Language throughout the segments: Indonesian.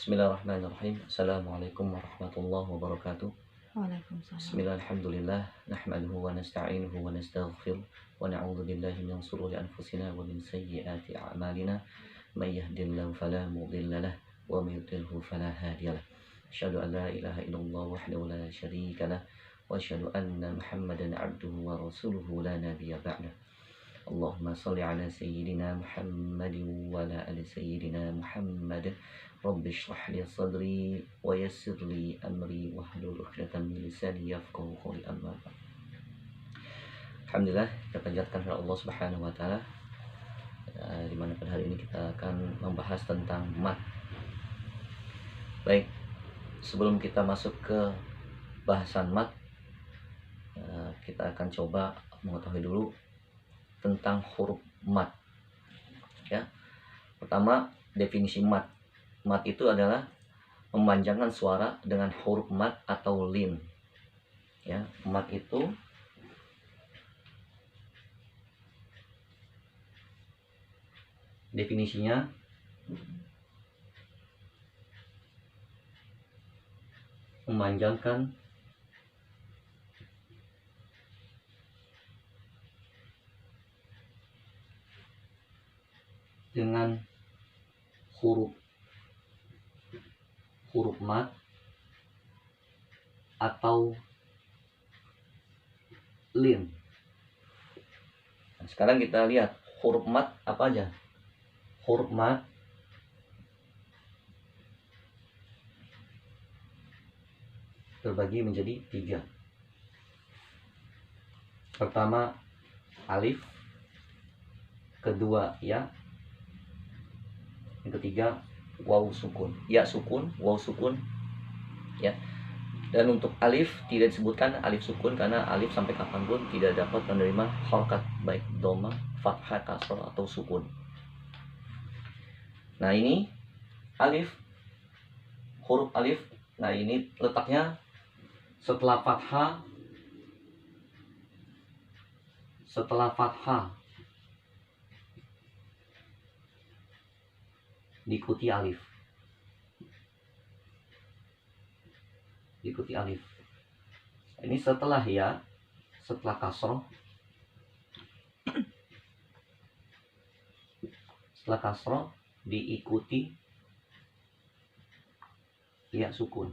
Bismillahirrahmanirrahim. Assalamualaikum warahmatullahi wabarakatuh. Waalaikumsalam. Bismillah, alhamdulillah, nahmaduhu wa nasta'inuhu wa nastaghfir wa na'udzu billahi min shururi anfusina wa min sayyiati a'malina. May yahdihillahu fala mudilla lahu wa may yudlilhu fala hadiya lahu. Asyhadu an la ilaha illallah wahdahu la syarika lahu wa asyhadu anna Muhammadan 'abduhu wa rasuluhu la nabiyya ba'dahu. Allahumma shalli ala sayyidina Muhammadin wa ala ali sayyidina Muhammad. Rabbi shrah li sadri wa yassir li amri wahlul 'uqdatam min lisani yafqahu qawli. Amma ba'd. Alhamdulillah, kita panjatkan kepada Allah Subhanahu wa taala, di mana pada hari ini kita akan membahas tentang mat. Baik, sebelum kita masuk ke bahasan mat, kita akan coba mengetahui dulu tentang huruf mat. Ya. Pertama, definisi mat. Mat itu adalah memanjangkan suara dengan huruf mat atau lin. Ya, mat itu definisinya memanjangkan dengan huruf mat atau lin. Nah, sekarang kita lihat huruf mat apa aja. Huruf mat terbagi menjadi 3. Pertama alif, kedua ya, yang ketiga waw sukun, ya sukun, waw sukun, ya. Dan untuk alif tidak disebutkan alif sukun karena alif sampai kapanpun tidak dapat menerima harakat baik dhamma, fathah, kasrah atau sukun. Nah ini alif, huruf alif. Nah ini letaknya setelah fathah, diikuti alif. Ini setelah ya, setelah kasroh, diikuti ya sukun.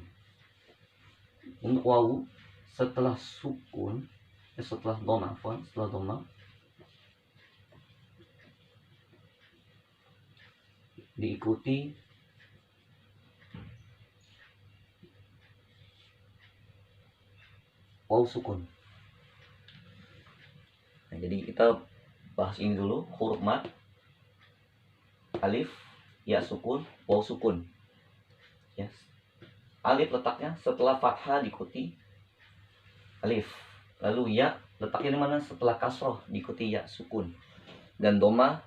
Untuk wawu setelah sukun, setelah dhamma, diikuti waw sukun. Nah, jadi kita bahas ini dulu, huruf mat, alif, ya sukun, waw sukun. Yes. Alif letaknya setelah fathah diikuti alif. Lalu ya letaknya di mana? Setelah kasroh diikuti ya sukun. Dan dhamma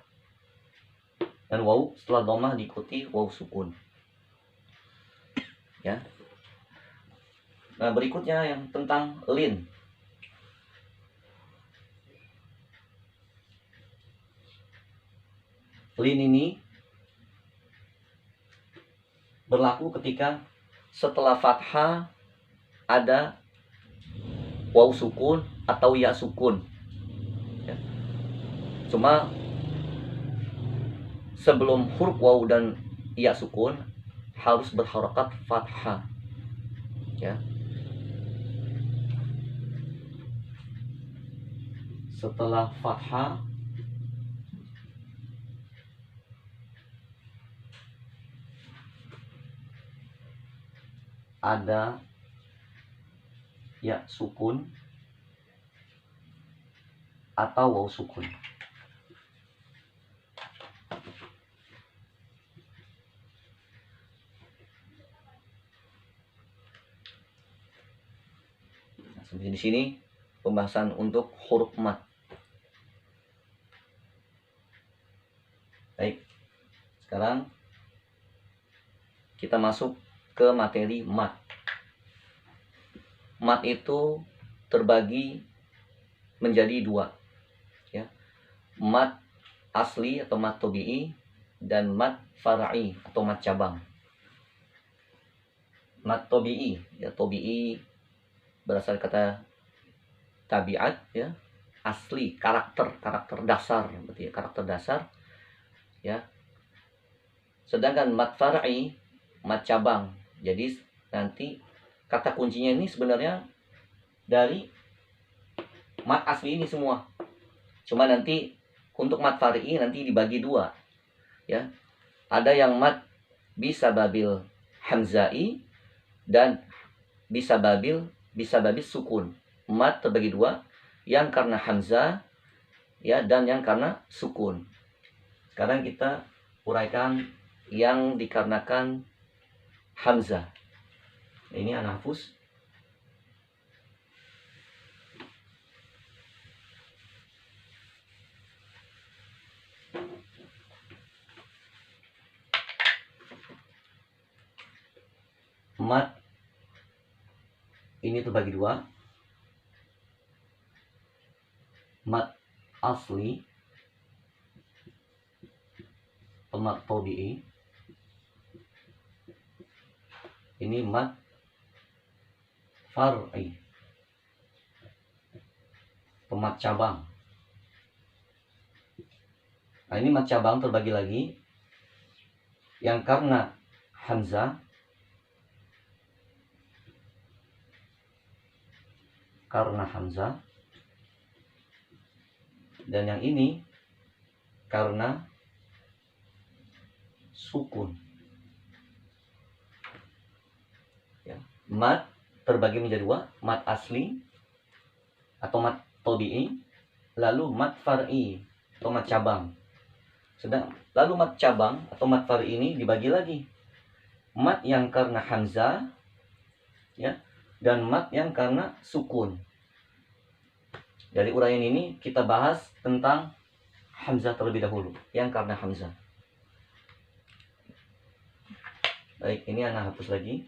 dan waw setelah dhamma diikuti waw sukun. Ya. Nah, berikutnya yang tentang lin. Lin ini berlaku ketika setelah fathah ada waw sukun atau ya sukun. Ya. Cuma sebelum huruf waw dan ya sukun harus berharakat fathah. Ya. Setelah fathah ada ya sukun atau waw sukun. Nah, sampai di sini pembahasan untuk huruf mat. Baik, sekarang kita masuk ke materi mat. Mat itu terbagi menjadi 2, ya. Mat asli atau mat tabi'i dan mat far'i atau mat cabang. mat tobi'i. Ya, tobi'i berasal kata tabiat, ya, asli, karakter dasar, berarti ya, karakter dasar, ya. Sedangkan mat far'i, mat cabang. Jadi nanti kata kuncinya ini sebenarnya dari mat asli ini semua. Cuma nanti untuk mat far'i nanti dibagi dua, ya. Ada yang mat bisa babil hamzai dan bisa babil sukun. Mat terbagi dua, yang karena hamzah, ya, dan yang karena sukun. Sekarang kita uraikan yang dikarenakan hamzah. Ini anak hapus. Mat ini terbagi dua. Mat asli atau mat tobi'i. Ini mat far'i, mat cabang. Nah, ini mat cabang terbagi lagi. Yang karena hamzah, dan yang ini karena sukun. Ya. Mat terbagi menjadi dua, mat asli atau mat tobi'i, lalu mat far'i atau mat cabang. Lalu mat cabang atau mat far'i ini dibagi lagi, mat yang karena hamzah, ya, dan mat yang karena sukun. Dari uraian ini kita bahas tentang hamzah terlebih dahulu, yang karena hamzah. Baik, ini anak hapus lagi.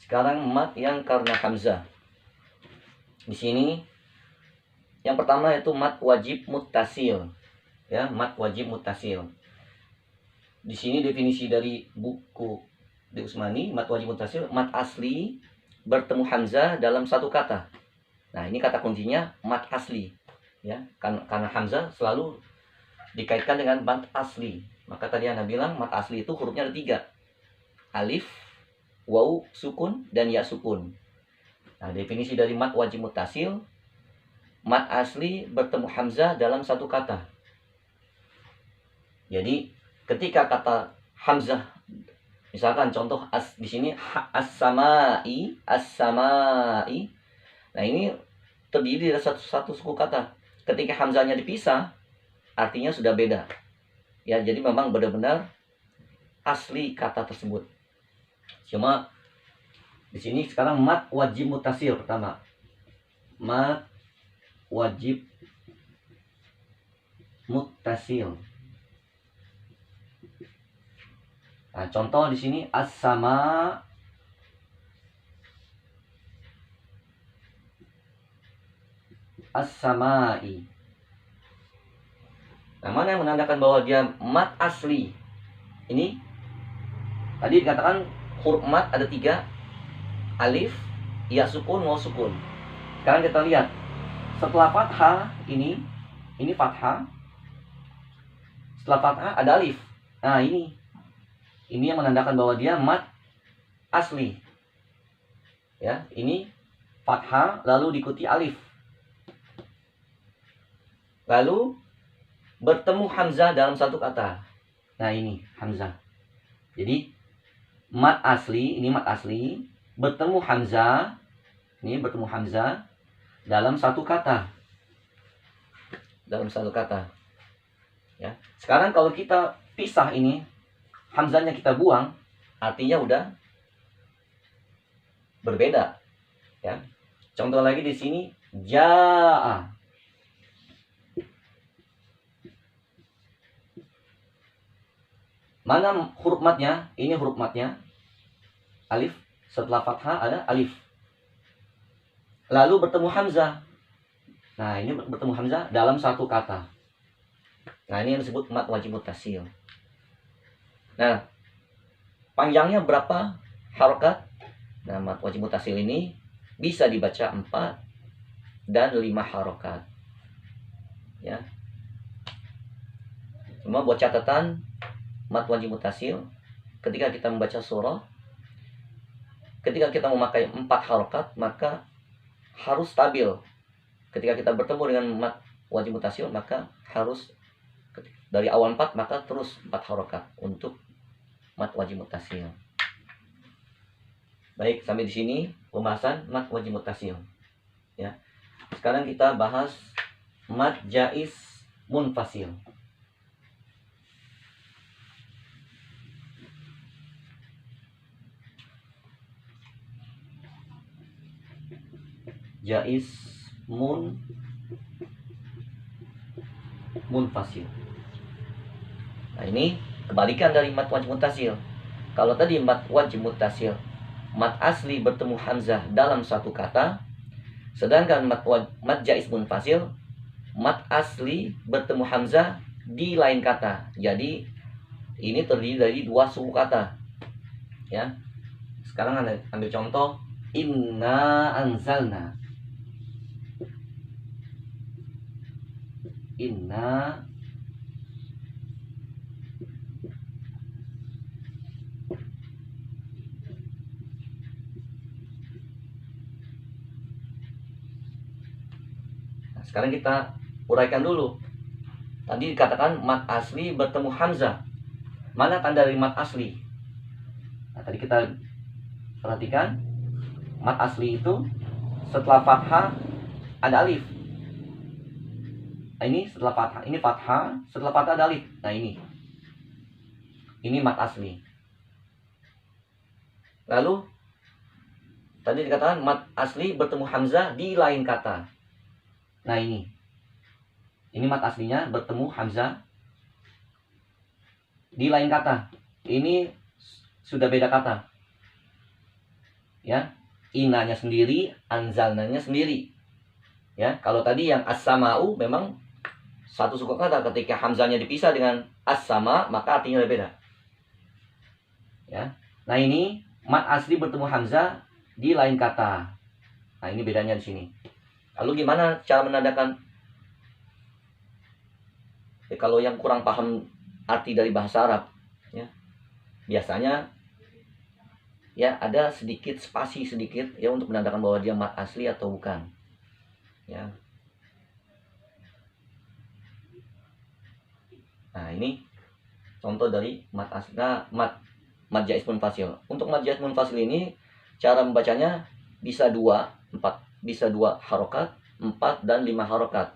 Sekarang mat yang karena hamzah. Di sini yang pertama yaitu mat wajib muttasil. Ya, mat wajib muttasil. Di sini definisi dari buku di Usmani, mat wajib muttasil, mat asli bertemu hamzah dalam satu kata. Nah, ini kata kuncinya mat asli, ya, karena hamzah selalu dikaitkan dengan mat asli. Maka tadi Anda bilang mat asli itu hurufnya ada 3. Alif, waw sukun, dan ya sukun. Nah, definisi dari mat wajib muttasil, mat asli bertemu hamzah dalam satu kata. Jadi ketika kata hamzah, misalkan contoh di sini as-samai. Nah, ini terdiri dari satu suku kata. Ketika hamzahnya dipisah, artinya sudah beda. Ya, jadi memang benar-benar asli kata tersebut. Cuma di sini sekarang mat wajib muttasil pertama. Mat wajib muttasil. Nah, contoh di sini as-samai. Nah, mana yang menandakan bahwa dia mat asli? Ini tadi dikatakan huruf mat ada 3. Alif, ya sukun, waw sukun. Sekarang kita lihat setelah fathah ini fathah. Setelah fathah ada alif. Nah, ini yang menandakan bahwa dia mat asli. Ya, ini fathah lalu diikuti alif. Lalu bertemu hamzah dalam satu kata. Nah, ini hamzah. Jadi mat asli, ini mat asli bertemu hamzah. Ini bertemu hamzah dalam satu kata. Ya. Sekarang kalau kita pisah ini, hamzahnya kita buang, artinya udah berbeda. Ya. Contoh lagi di sini jaa. Mana huruf matnya? Ini huruf matnya alif. Setelah fathah ada alif. Lalu bertemu hamzah. Nah, ini bertemu hamzah dalam satu kata. Nah, ini yang disebut mad wajib mutasil. Nah, panjangnya berapa harokat? Nah, mad wajib mutasil ini bisa dibaca 4 dan 5 harokat. Ya. Cuma buat catatan, mad wajib mutasil ketika kita membaca surah, ketika kita memakai 4 harokat, maka harus stabil. Ketika kita bertemu dengan mad wajib mutasil, maka harus dari awal 4, maka terus 4 harokat untuk mad wajib mutasil. Baik, sampai di sini pembahasan mad wajib mutasil. Ya. Sekarang kita bahas mad jaiz munfasil. Jaiz munfasil. Nah, ini kebalikan dari mad wajib mutasil. Kalau tadi mad wajib mutasil, mad asli bertemu hamzah dalam satu kata, sedangkan mad jaiz munfasil, mad asli bertemu hamzah di lain kata. Jadi ini terdiri dari 2 suku kata. Ya. Sekarang Anda ambil contoh, inna anzalna. Inna sekarang kita uraikan dulu. Tadi dikatakan mad asli bertemu hamzah. Mana tanda dari mad asli? Nah, tadi kita perhatikan, mad asli itu setelah fathah ada alif. Nah, ini setelah fathah, ini fathah, setelah fathah ada alif. Nah, ini mad asli. Lalu tadi dikatakan mad asli bertemu hamzah di lain kata. Nah, ini mad aslinya bertemu hamzah di lain kata. Ini sudah beda kata. Ya, inanya sendiri, anzalnanya sendiri. Ya, kalau tadi yang as-sama'u memang satu suku kata, ketika hamzahnya dipisah dengan as-sama, maka artinya berbeda. Ya. Nah, ini mad asli bertemu hamzah di lain kata. Nah, ini bedanya di sini. Lalu gimana cara menandakan? Ya, kalau yang kurang paham arti dari bahasa Arab, ya, biasanya ya ada sedikit spasi sedikit ya untuk menandakan bahwa dia mad asli atau bukan. Ya. Nah, ini contoh dari mad asli. Nah, mad jaiz munfasil. Untuk mad jaiz munfasil ini cara membacanya bisa 4, bisa 2 harokat, 4 dan 5 harokat.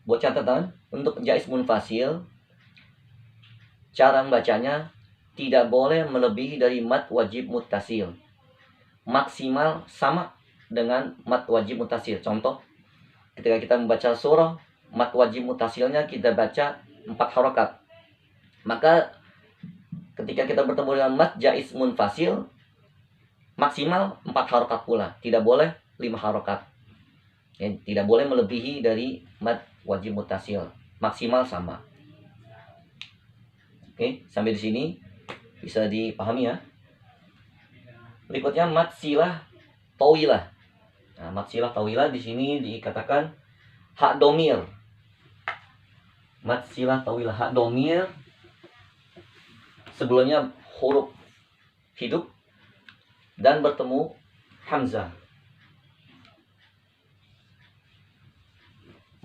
Buat catatan, untuk jaiz munfasil, cara membacanya tidak boleh melebihi dari mad wajib muttasil. Maksimal sama dengan mad wajib muttasil. Contoh, ketika kita membaca surah, mad wajib muttasilnya kita baca 4 harokat. Maka ketika kita bertemu dengan mad jaiz munfasil, maksimal 4 harokat pula. Tidak boleh 5 harokat. Ya, tidak boleh melebihi dari mad wajib muttasil. Maksimal sama. Oke, sampai di sini bisa dipahami ya. Berikutnya mad silah tawilah. Nah, mad silah tawilah di sini dikatakan hak domir. Mad silah tawilah hak domir, sebelumnya huruf hidup dan bertemu hamzah.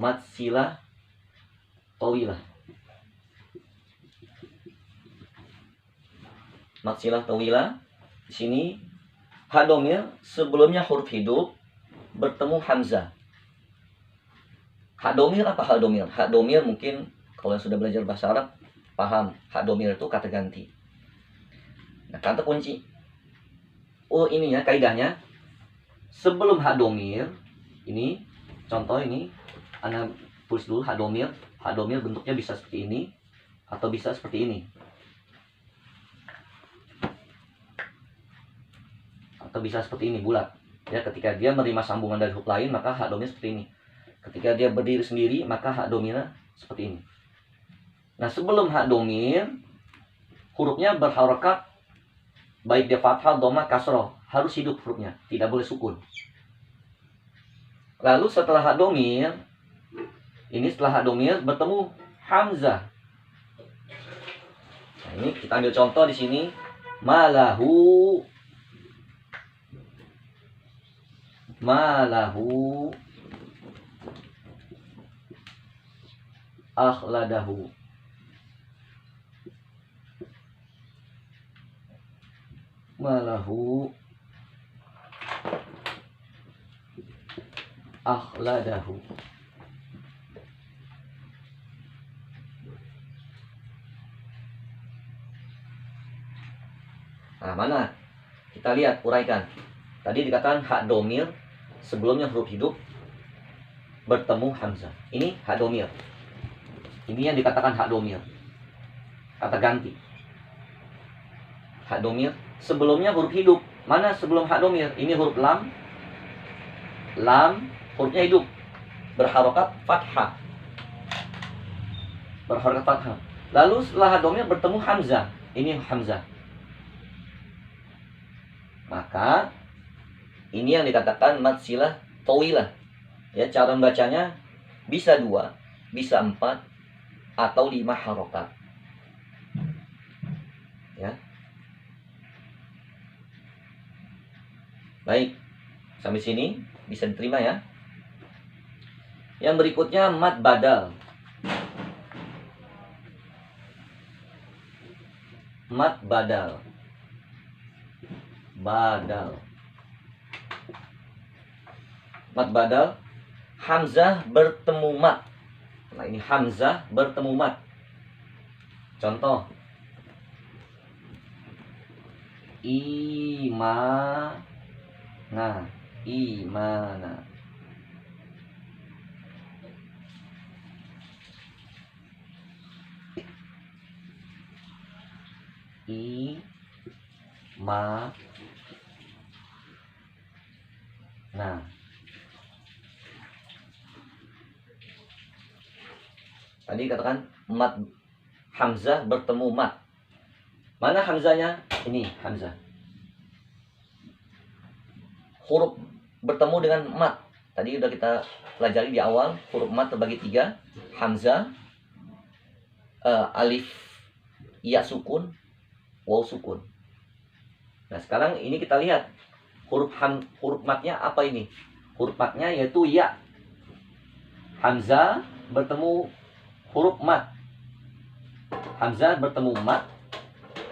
Mad silah tawilah. Mad silah tawilah di sini hak domir sebelumnya huruf hidup bertemu hamzah. Hak domir apa hak domir? Hak domir mungkin kalau yang sudah belajar bahasa Arab paham, hak domir itu kata ganti. Nah, kata kunci. Oh, ini ya kaidahnya. Sebelum hak domir, ini contoh ini, Anda tulis dulu hak domir. Hak domir bentuknya bisa seperti ini atau bisa seperti ini. Atau bisa seperti ini, bulat. Ya, ketika dia menerima sambungan dari huruf lain, maka hak domir seperti ini. Ketika dia berdiri sendiri, maka hak domirnya seperti ini. Nah, sebelum hak domir, hurufnya berharokat, baik dia fathah, dhamma, kasroh, harus hidup hurufnya, tidak boleh sukun. Lalu setelah hak domir, ini setelah hak domir bertemu hamzah. Nah, ini kita ambil contoh di sini, malahu, malahu, akhladahu. Malahu akhladahu. Nah, mana? Kita lihat, uraikan. Tadi dikatakan hak domir, sebelumnya huruf hidup, bertemu hamzah. Ini hak domir. Ini yang dikatakan hak domir. Kata ganti. Hak domir, sebelumnya huruf hidup. Mana sebelum hak domir? Ini huruf lam. Lam, hurufnya hidup. Berharokat fathah. Berharokat fathah. Lalu setelah hak domir bertemu hamzah. Ini hamzah. Maka ini yang dikatakan mad silah tawilah. Ya, cara membacanya bisa 2, bisa 4, atau 5 harokat. Ya. Baik, sampai sini bisa diterima ya. Yang berikutnya mad badal. Mad badal. Badal. Mad badal, hamzah bertemu mat. Nah, ini hamzah bertemu mat. Contoh, imana, imana. Nah, tadi katakan mat, hamzah bertemu mat. Mana hamzahnya? Ini hamzah. Huruf bertemu dengan mat. Tadi udah kita pelajari di awal, huruf mat terbagi 3. Hamzah, alif, ya sukun, waw sukun. Nah, sekarang ini kita lihat huruf matnya apa ini? Huruf matnya yaitu ya. Hamzah bertemu huruf mat. Hamzah bertemu mat.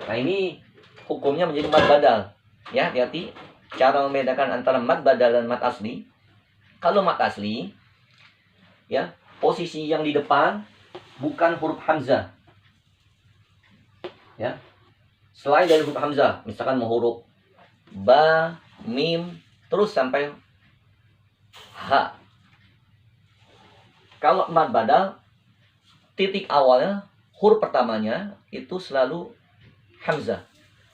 Nah, ini hukumnya menjadi mad badal. Ya, hati-hati cara membedakan antara mad badal dan mad asli. Kalau mad asli, ya, posisi yang di depan bukan huruf hamzah. Ya. Selain dari huruf hamzah, misalkan mau huruf ba, mim, terus sampai ha. Kalau mad badal, titik awalnya, huruf pertamanya itu selalu hamzah,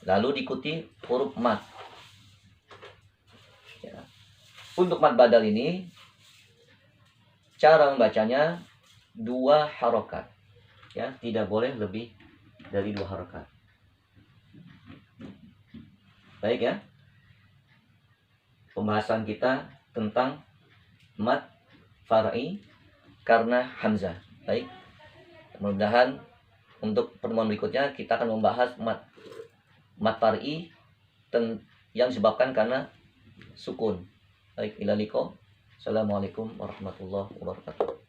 lalu diikuti huruf mad. Ya. Untuk mad badal ini, cara membacanya 2 harokat. Ya, tidak boleh lebih dari 2 harokat. Baik ya. Pembahasan kita tentang mad far'i karena hamzah. Baik. Mudah-mudahan untuk pertemuan berikutnya kita akan membahas mad far'i yang disebabkan karena sukun. Baik, ila liqa. Assalamualaikum warahmatullahi wabarakatuh.